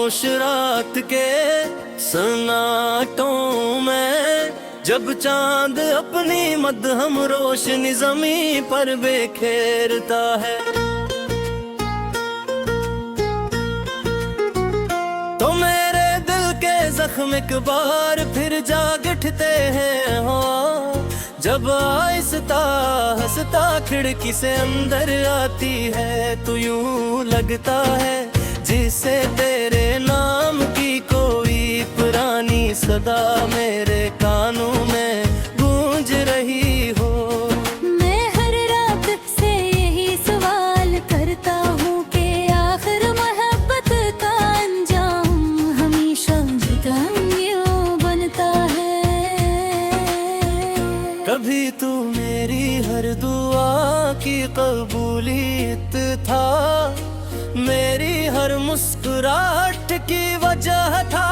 खामोश रात के सन्नाटों में, जब चांद अपनी मद्धम रोशनी ज़मीं पर बिखेरता है, तो मेरे दिल के जख्म एक बार फिर जाग उठते हैं। हाँ, जब आहिस्ता हंसता खिड़की से अंदर आती है, तो यूं लगता है जिसे तेरे नाम की कोई पुरानी सदा मेरे कानों में गूंज रही हो। मैं हर रात से यही सवाल करता हूँ कि आखिर मोहब्बत का अंजाम हमेशा जुदा यूं बनता है। कभी तू मेरी हर दुआ की कबूलियत था, मेरी हर मुस्कुराहट की वजह था।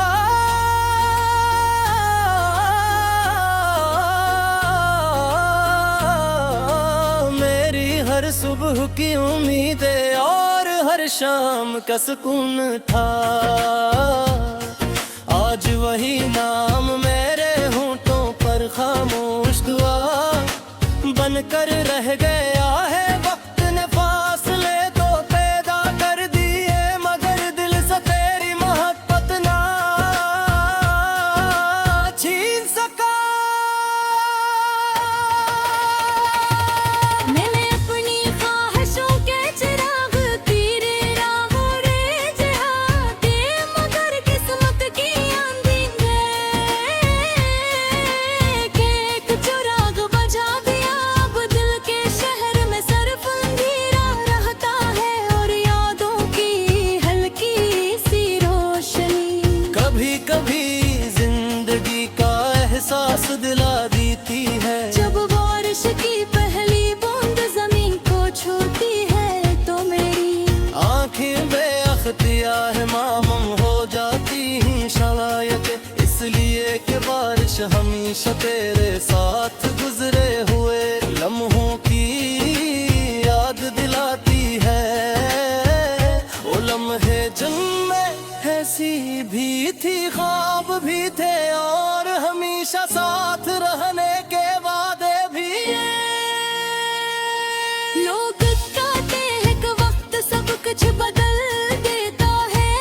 मेरी हर सुबह की उम्मीदें और हर शाम का सुकून था। आज वही नाम मेरे होंठों पर खामोश दुआ बनकर रह गया है। वक्त ने फासले तो पैदा कर दिए, मगर दिल से तेरी मोहब्बत ना छीन सका। मैंने अपनी ख्वाहिशों के चिराग तेरे राहों रे जहाते, मगर किस्मत की आंधी ने के एक चिराग बजा दिया। अब दिल के शहर में सिर्फ अंधेरा रहता है और यादों की हल्की सी रोशनी। कभी कभी जिंदगी का एहसास दिला देती है, जब बारिश की पहली बूंद जमीन को छूती है, तो मेरी आंखें बेअख्तियार मामूम हो जाती हैं शायद इसलिए कि बारिश हमेशा तेरे साथ गुजरे हुए लम्हों की याद दिलाती है। वो लम्हे जिनमें ऐसी भी थी, ख्वाब भी थे और हमेशा साथ रहने के वादे भी। लोग कहते हैं कि वक्त सब कुछ बदल देता है,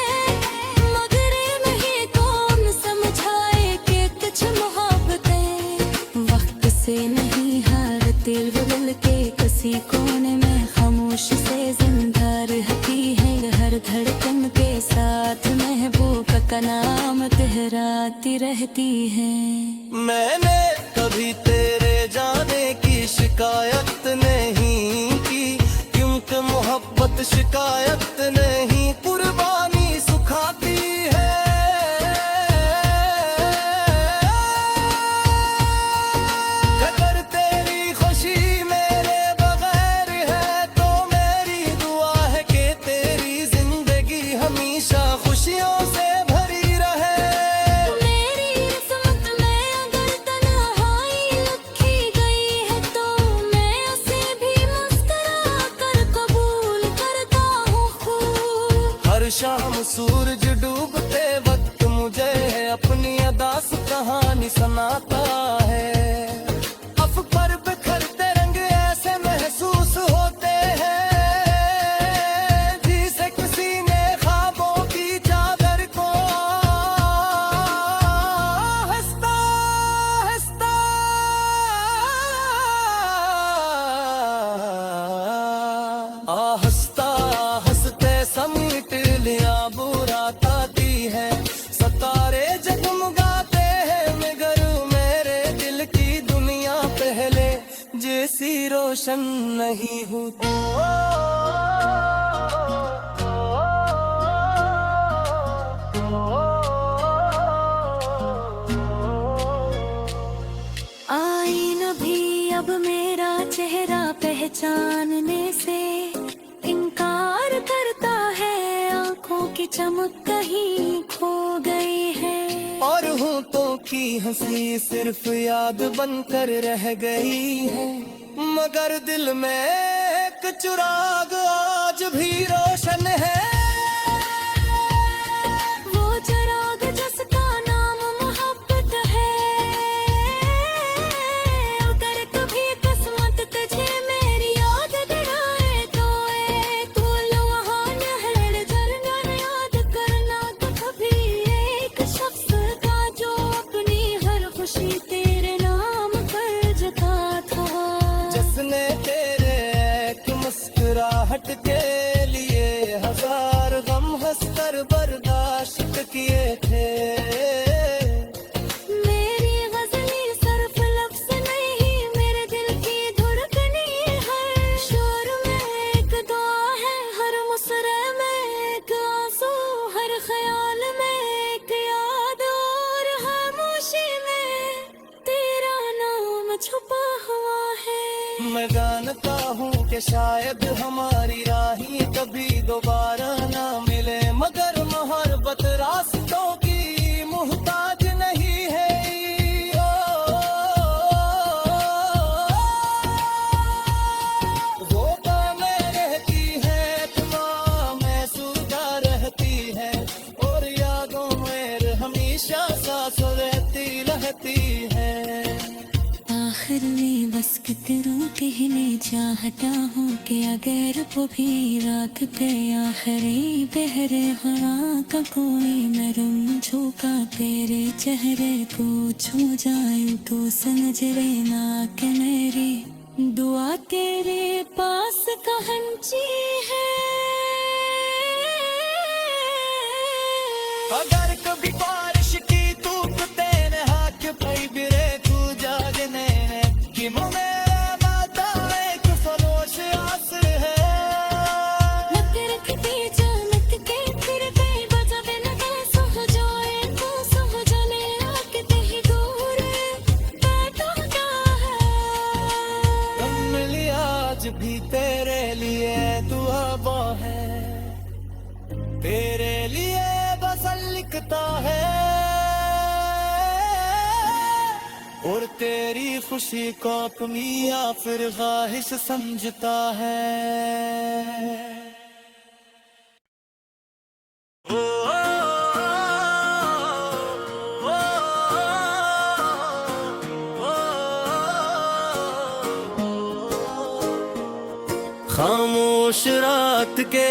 मगर ये नहीं कौन समझाए कि कुछ मोहब्बतें वक्त से नहीं हारती, बदल के किसी कोने में खामोश से जिंदा रहती है। हर धड़कन के साथ महबूब का नाम तहराती रहती है। मैंने कभी तेरे जाने की शिकायत नहीं की, क्योंकि मोहब्बत शिकायत नहीं कुर्बानी सुखाती है। अगर तेरी खुशी मेरे बगैर है, तो मेरी दुआ है कि तेरी जिंदगी हमेशा खुशियों से भरी रहे। मेरी किस्मत में अगर तन्हाई लिखी गई है, तो मैं उसे भी मुस्कुरा कर कबूल करता हूँ। हर शाम सूरज डूबते वक्त मुझे अपनी अदा से कहानी सुनाता है। अफकर बिखरते रंग ऐसे महसूस होते हैं, जिसे किसी ने ख्वाबों की चादर को हंसता हंसता हंसता हंसते समीट लिया। बुरा ताती है सतारे जगमगाते हैं, मगर मेरे दिल की दुनिया पहले जैसी रोशन नहीं होती। आईना भी अब मेरा चेहरा पहचानने से इनकार करता है, आंखों की चमक कहीं खो गई है। और होठों की हंसी सिर्फ याद बनकर रह गई है, मगर दिल में एक चिराग आज भी रोशन है। छुपा हुआ है। मैं जानता हूँ कि शायद हमारी राही कभी दोबारा ना मिले, मगर मोहब्बत रास्तों की मुहताज नहीं है। वो बातें रहती है तुम्हें सुलझा रहती है, और यादों में हमेशा सांस रहती है। आखिर में बस करूं कहने चाहता हूँ कि अगर वो भी रात पे आखिरी बहरे हरा का कोई नरम झोंका तेरे चेहरे को छू जाए तो समझ लेना कि मेरी दुआ तेरे पास कहंची है। अगर कभी बारिश की धूप तेरे हाथ पे गिरे तू जागने कि मुझे बात एक फरोश आसर है। नकर रखती जानत के फिर कई बजा बिन सो जाए तो सो जाने आके ही दूर बैठा क्या है। मिली आज भी तेरे लिए दुआ है, तेरे लिए गज़ल लिखता है, और तेरी खुशी को अपनी या फिर ख्वाहिश समझता है। खामोश रात के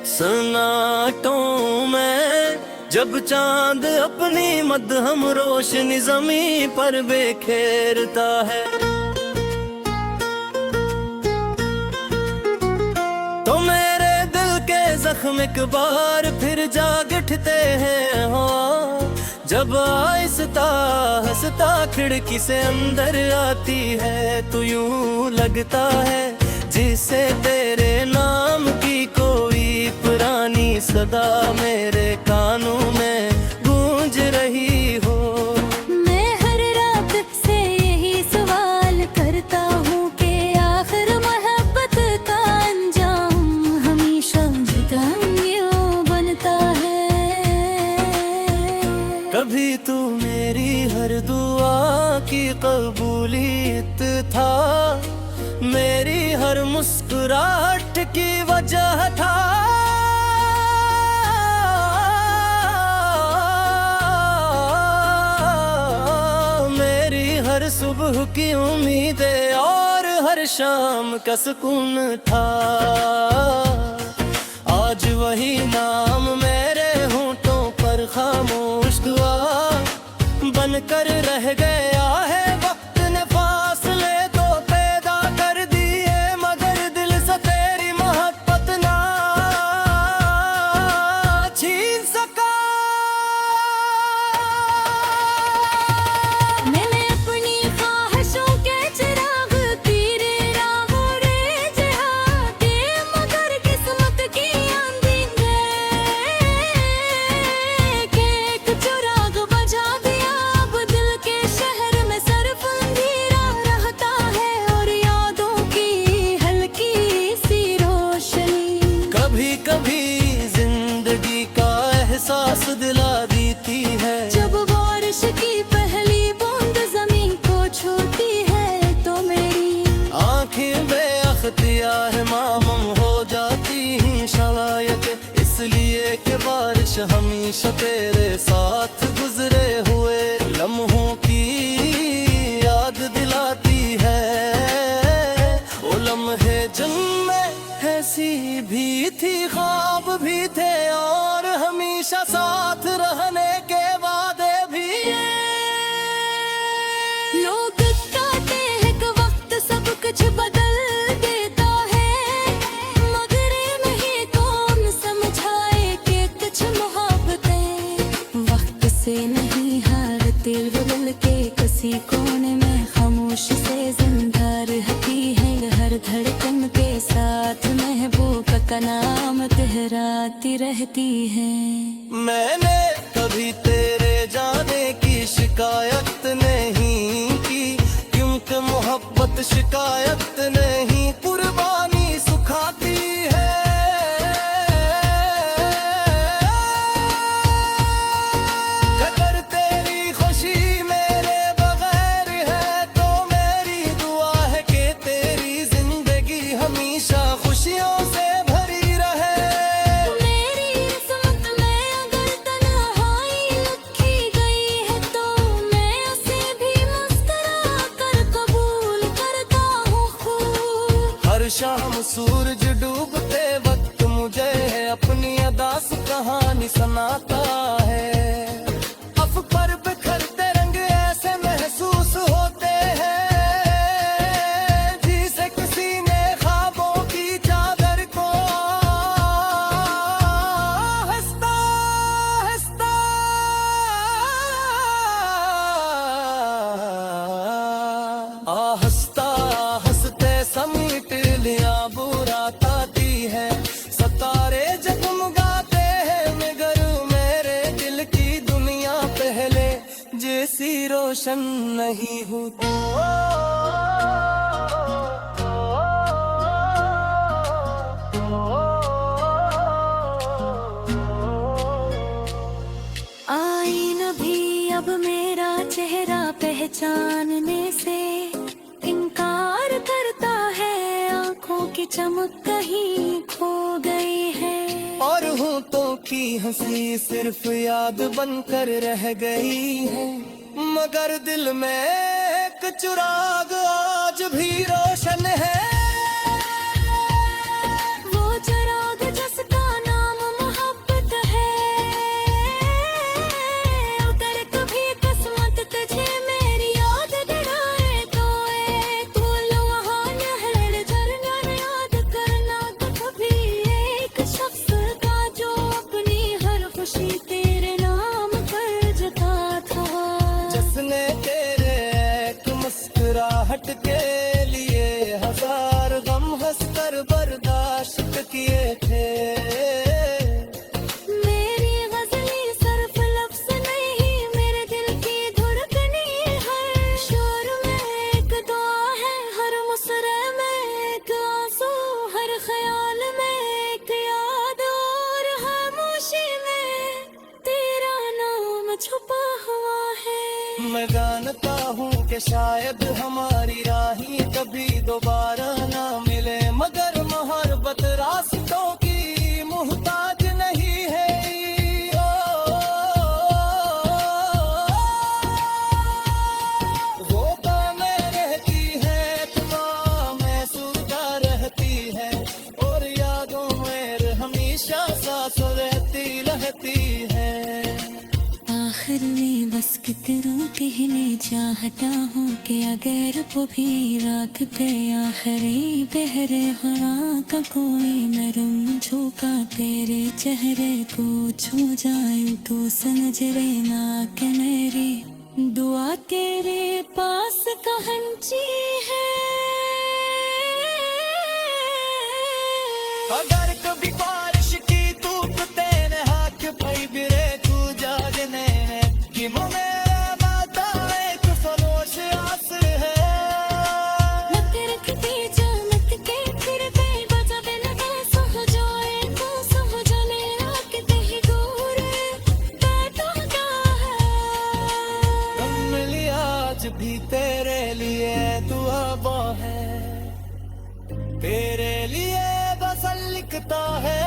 सन्नाटों में जब चांद अपनी मद्धम रोशनी ज़मीं पर बिखेरता है, तो मेरे दिल के जख्म एक बार फिर जाग उठते हैं। हो जब आहिस्ता हंसता खिड़की से अंदर आती है, तो यूं लगता है जिसे तेरे नाम की कोई पुरानी सदा मेरे कानों में गूंज रही हो। मैं हर रात से यही सवाल करता हूँ कि आखिर मोहब्बत का अंजाम हमेशा जुदा यूं बनता है। कभी तू मेरी हर दुआ की कबूलियत था, मेरी हर मुस्कुराहट की वजह था। मेरी हर सुबह की उम्मीदें और हर शाम का सुकून था। आज वही नाम मेरे होंठों पर खामोश दुआ बनकर रह गया है। वक्त ने फासले तो पैदा कर दिए, मगर दिल से तेरी मोहब्बत ना छीन सका। मैंने अपनी ख्वाहिशों के चिराग तेरे राहों रे जहाते, मगर किस्मत की आंधी ने के एक चिराग बजा दिया। अब दिल के शहर में सिर्फ अंधेरा रहता है, और यादों की हल्की सी रोशनी कभी कभी जिंदगी का एहसास दिला देती है। जब बारिश की पहली बूंद जमीन को छूती है, तो मेरी आंखें बेअख्तियार मामूम हो जाती हैं शायद इसलिए कि बारिश हमेशा तेरे साथ गुजरे हुए लम्हों की याद दिलाती है। वो लम्हे जिनमें ऐसी भी थी, ख्वाब भी थे, और हमेशा साथ रहने के वादे भी। लोग कहते हैं कि वक्त सब कुछ बदल देता है, मगर ये नहीं कौन समझाए कि कुछ मोहब्बतें वक्त से नहीं हारती, बदल के किसी कोने में खामोश से जिंदा रहती है। हर धड़कन के साथ महबूब का नाम तहराती रहती है। मैंने कभी तेरे जाने की शिकायत नहीं की, क्योंकि शिकायत नहीं, कुर्बानी सुखाती है। अगर तेरी खुशी मेरे बगैर है तो मेरी दुआ है कि तेरी जिंदगी हमेशा खुशियों से भरी रहे। मेरी किस्मत में अगर तन्हाई लिखी गई है तो मैं उसे भी मुस्कुरा कर कबूल करता हूँ खूब। हर शाम सूरज डूबते वक्त मुझे अपनी अदा से कहानी सुनाता है। अफ पर बिखरते रंग ऐसे महसूस होते हैं जिसे किसी ने ख्वाबों की चादर को हंसता हंसता हंसता हंसते समीट लिया। बुरा ताती है सतारे जगमगाते हैं, मगर मेरे दिल की दुनिया पहले जैसी रोशन नहीं होती। आईना भी अब मेरा चेहरा पहचानने से इनकार करता है, आंखों की चमक कहीं खो गई है। और होठों की हंसी सिर्फ याद बनकर रह गई है, मगर दिल में एक चिराग आज भी रोशन है। वो चिराग जिसका नाम मोहब्बत है, अगर कभी किस्मत तुझे मेरी याद दिलाए तो एक भूल वहाँ नहर झरना याद करना। तो कभी एक शख्स का जो अपनी हर खुशी तेरे नाम पर जता था, जिसने तेरे एक मुस्कुराहट के लिए हजार गम हंसकर बर्दाश्त किए थे। मेरी गजली सिर्फ लफ्ज़ नहीं, मेरे दिल की धड़कनी। हर शोर में एक दुआ है, हर मुस्कुरा में एक आंसू, हर ख्याल में एक याद, और खामोशी में तेरा नाम छुपा हुआ है। मैं जानता हूँ कि शायद हमारी राहें कभी दोबारा ना मिले, मगर मोहब्बत रास्तों की मुहताज नहीं है। वो बातें रहती है तुम्हें सुनता रहती है, और यादों में हमेशा सांस रहती रहती है। आखिर में बस कितना कहने चाहता हूँ कि अगर वो भी रात पे आखिरी पहरे हवा का कोई नरम झोंका तेरे चेहरे को छू जाए तो समझे ना कि मेरी दुआ तेरे पास पहुंची है। अगर कभी बारिश की धूप तेरे हाथ भाई बिरे तू जागने कि मेरा माता एक फरोश आस है। मत रखती जानत के फिर भी बजा बिन ऐसा हो जाए तो समझ लेना कि कहीं दूर बैठा क्या है। गम मिली आज भी तेरे लिए दुआ है, तेरे लिए गज़ल लिखता है,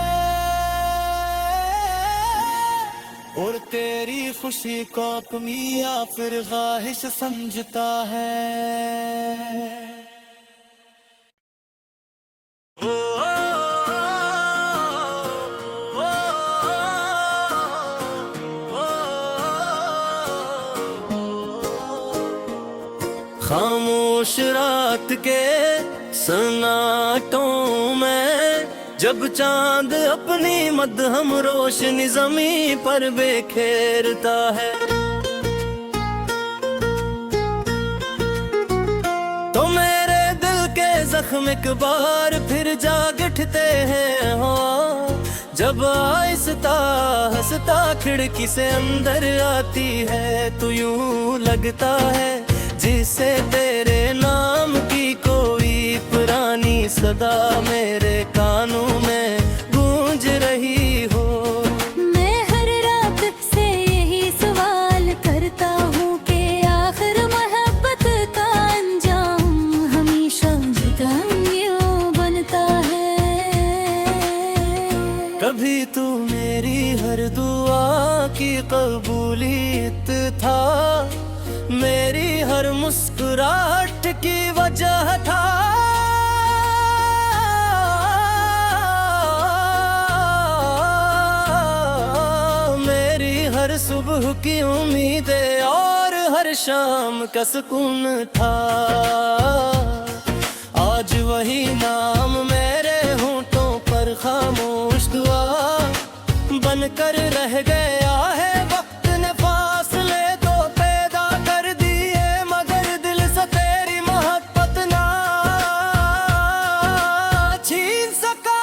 और तेरी खुशी को अपनी या फिर ख्वाहिश समझता है। खामोश रात के सन्नाटों में जब चांद अपनी मध्यम रोशनी जमी पर बिखेरता है, तो मेरे दिल के जख्म एक बार फिर जाग उठते हैं। हो जब आहिस्ता हंसता खिड़की से अंदर आती है, तो यूं लगता है जिसे तेरे नाम की सदा मेरे कानों में गूंज रही हो। मैं हर रात से यही सवाल करता हूँ कि आखिर मोहब्बत का अंजाम हमेशा जुदा यूं बनता है। कभी तू मेरी हर दुआ की कबूलियत था, मेरी हर मुस्कुराहट की वजह था। मेरी हर सुबह की उम्मीदें और हर शाम का सुकून था। आज वही नाम मेरे होंठों पर खामोश दुआ बनकर रह गया है। वक्त ने फासले तो पैदा कर दिए, मगर दिल से तेरी मोहब्बत ना छीन सका।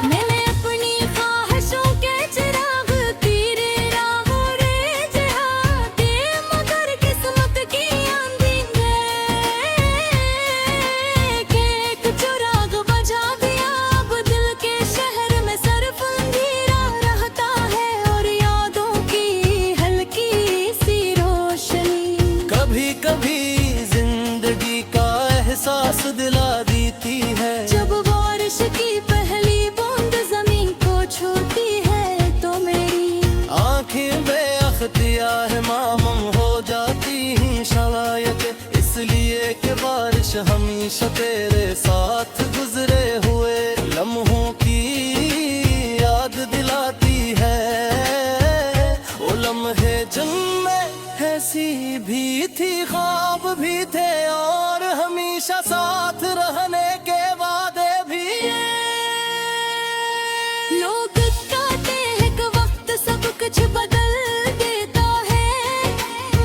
मैंने अपनी ख्वाहिशों के चिराग तेरे राहों रे जहाते, मगर किस्मत की आंधी ने के एक चिराग बजा दिया। अब दिल के शहर में सिर्फ अंधेरा रहता है और यादों की हल्की सी रोशनी। कभी कभी जिंदगी का एहसास दिला देती है, जब बारिश की पहली बूंद जमीन को छूती है तो मेरी आंखें बेअख्तियार मामूम हो जाती हैं शायद इसलिए कि बारिश हमेशा तेरे साथ गुजरे हुए लम्हों की याद दिलाती है। वो लम्हे जिनमें ऐसी भी थी, ख्वाब भी थे और हमेशा साथ रहने के वादे भी। लोग कहते हैं कि वक्त सब कुछ बदल देता है,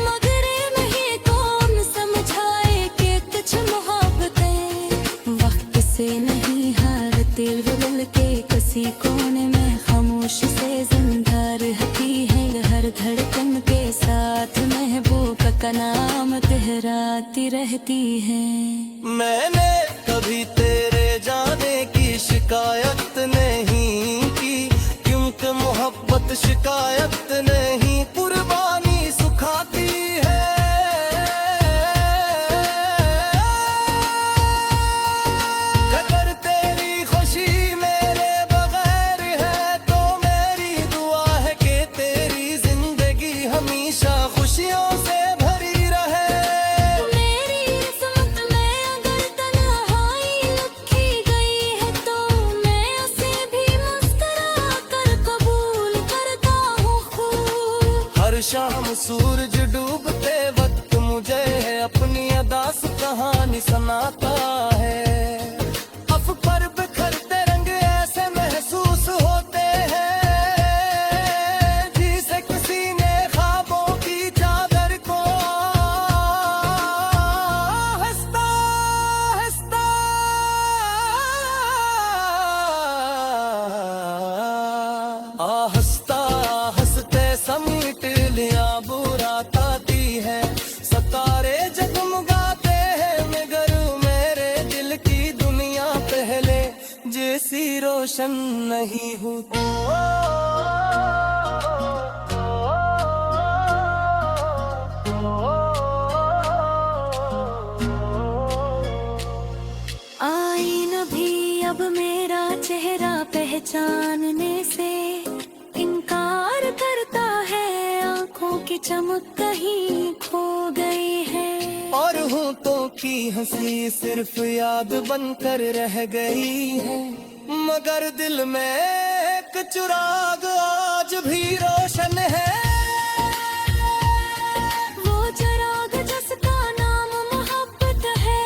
मगर ये नहीं कौन समझाए कि कुछ मोहब्बतें वक्त से नहीं हारती। दिल के किसी कोने में खामोश से जिंदा रहती है, हर धड़कन के साथ महबूब का नाम लहराती रहती है। मैंने कभी तेरे जाने की शिकायत नहीं की, क्योंकि मोहब्बत शिकायत नहीं कुर्बानी सुखाती है। अगर तेरी खुशी मेरे बगैर है तो मेरी दुआ है कि तेरी जिंदगी हमेशा खुशियों से भरी रहे। मेरी किस्मत में अगर तन्हाई लिखी गई है तो मैं उसे भी मुस्कुरा कर कबूल करता हूँ खूब। हर शाम सूरज डूबते वक्त मुझे अपनी अदा से कहानी सुनाता है। अफ पर बिखरते रंग ऐसे महसूस होते हैं जिसे किसी ने ख्वाबों की चादर को हंसता हंसता हंसता हंसते समीट लिया। बुरा ताती है सतारे जगमगाते हैं, मगर मेरे दिल की दुनिया पहले जैसी रोशन नहीं होती। आईना भी अब मेरा चेहरा पहचानने से इनकार करता है, आंखों की चमक कहीं खो गई है। और होठों की हंसी सिर्फ याद बनकर रह गई है, मगर दिल में एक चिराग आज भी रोशन है। वो चिराग जिसका नाम मोहब्बत है,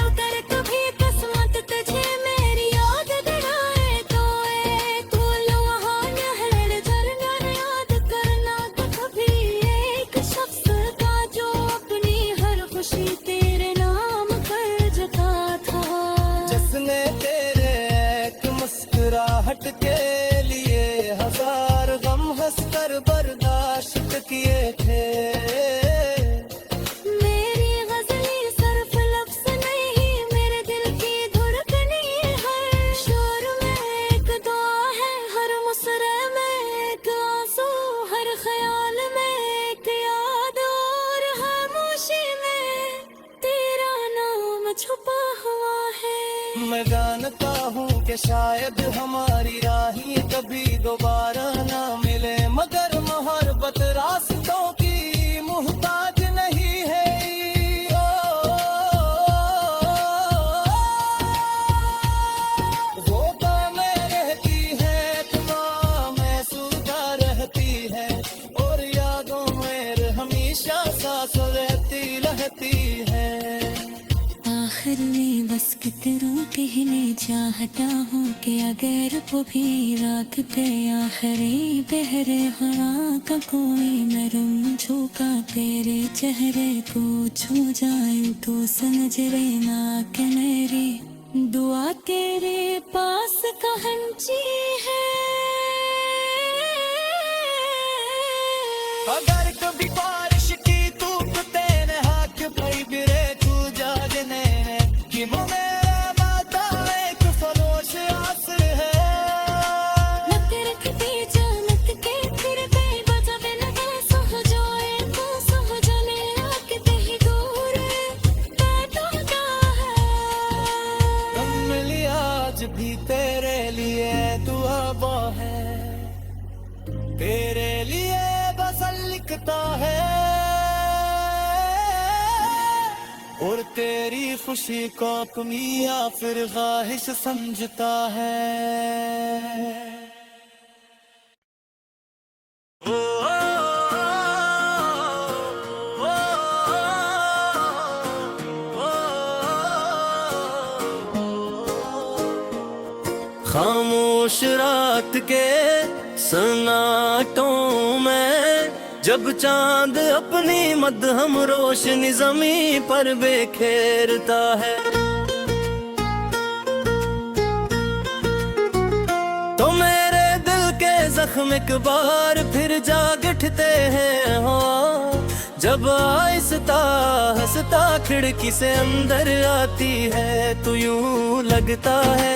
अगर कभी किस्मत तुझे मेरी याद दिलाए तो एक भूल वहाँ नहर झरना याद करना। तो कभी एक शख्स का जो अपनी हर खुशी तेरे नाम पर जता था, जिसने तेरे एक मुस्कुराहट के लिए कि शायद हमारी राहें कभी दोबारा ना मिले, मगर मोहब्बत रास्तों की मुहताज नहीं है। वो बातें रहती है तुम्हें सुधा रहती है, और यादों में हमेशा साथ रहती है। आखिर में बस कितनों कहने चाहता हूँ कि अगर वो भी रात पे आखिरी बहरे हरा का कोई नरम झोंका तेरे चेहरे को छू जाए तो समझ लेना कि मेरी दुआ तेरे पास कहंची है। अगर कभी बारिश की धूप तेरे हाथ भाई बिरे तू जागने कि मेरा माता एक फरोश आसर है। लग रखती जानत के फिर पे बजा बिन सह जाए तो सह जाने रखते ही दूर बैठा है। तुम मिली आज भी तेरे लिए दुआ है, तेरे लिए गज़ल लिखता है, और तेरी खुशी को अपनी या फिर ख्वाहिश समझता है। खामोश रात के सन्नाटों में जब चांद अपनी मद्धम रोशनी ज़मीं पर बिखेरता है, तो मेरे दिल के जख्म एक बार फिर जाग उठते हैं। हो जब आहिस्ता हंसता खिड़की से अंदर आती है, तो यूं लगता है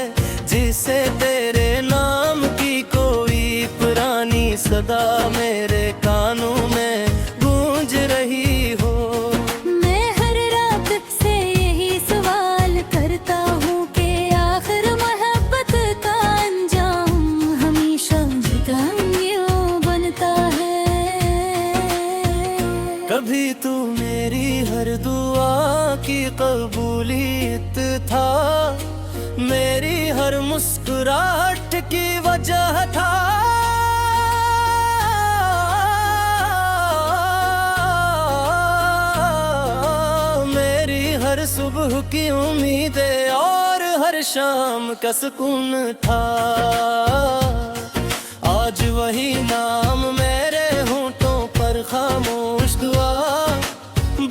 जिसे तेरे नाम की कोई पुरानी सदा मेरे कानों में गूंज रही हो। मैं हर रात से यही सवाल करता हूँ कि आखिर मोहब्बत का अंजाम हमेशा जुदा यूं बनता है। कभी तू मेरी हर दुआ की कबूलियत था, मेरी हर मुस्कुराहट की वजह था। मेरी हर सुबह की उम्मीदें और हर शाम का सुकून था। आज वही नाम मेरे होंठों पर खामोश दुआ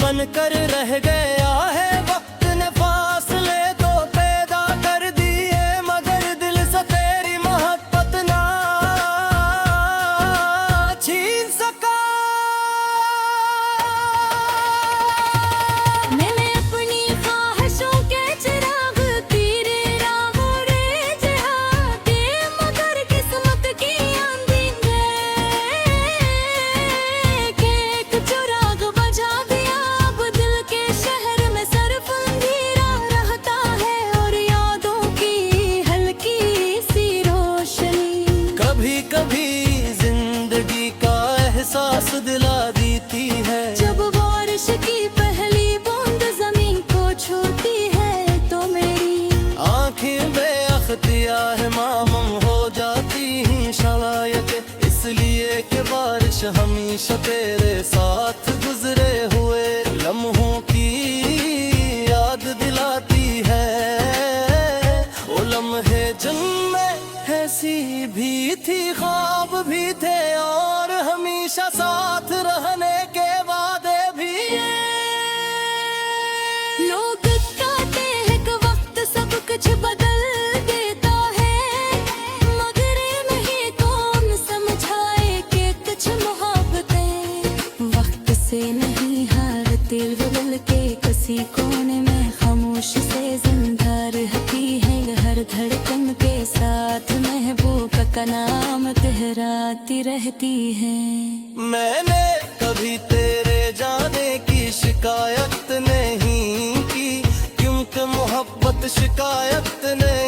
बनकर रह गया है। वक्त ने फासले तो पैदा कर दिए, मगर दिल से तेरी मोहब्बत ना छीन सका। मैंने अपनी ख्वाहिशों के चिराग तेरे राहों रे जहाते, मगर किस्मत की आंधी के एक चिराग बजा दिया। अब दिल के शहर में सिर्फ अंधेरा रहता है, और यादों की हल्की सी रोशनी कभी कभी जिंदगी का एहसास दिला देती है। जब बारिश की पहली बूंद जमीन को छूती है, तो मेरी आंखें बेअख्तियार मामूम हो जाती हैं शायद इसलिए कि बारिश हमेशा तेरे साथ गुजरे हुए लम्हों की याद दिलाती है। वो लम्हे जिनमें ऐसी भी थी, ख्वाब भी थे, और हमेशा साथ रहने के वादे भी। लोग कहते हैं कि वक्त सब कुछ बदल देता है, मगर ये नहीं कौन समझाए कि कुछ मोहब्बतें वक्त से नहीं हारती, बदल के किसी कोने में खामोश से जिंदा रहती है। हर धड़कन के साथ महबूब का नाम लहराती रहती है। मैंने कभी तेरे जाने की शिकायत नहीं की, क्योंकि मोहब्बत शिकायत नहीं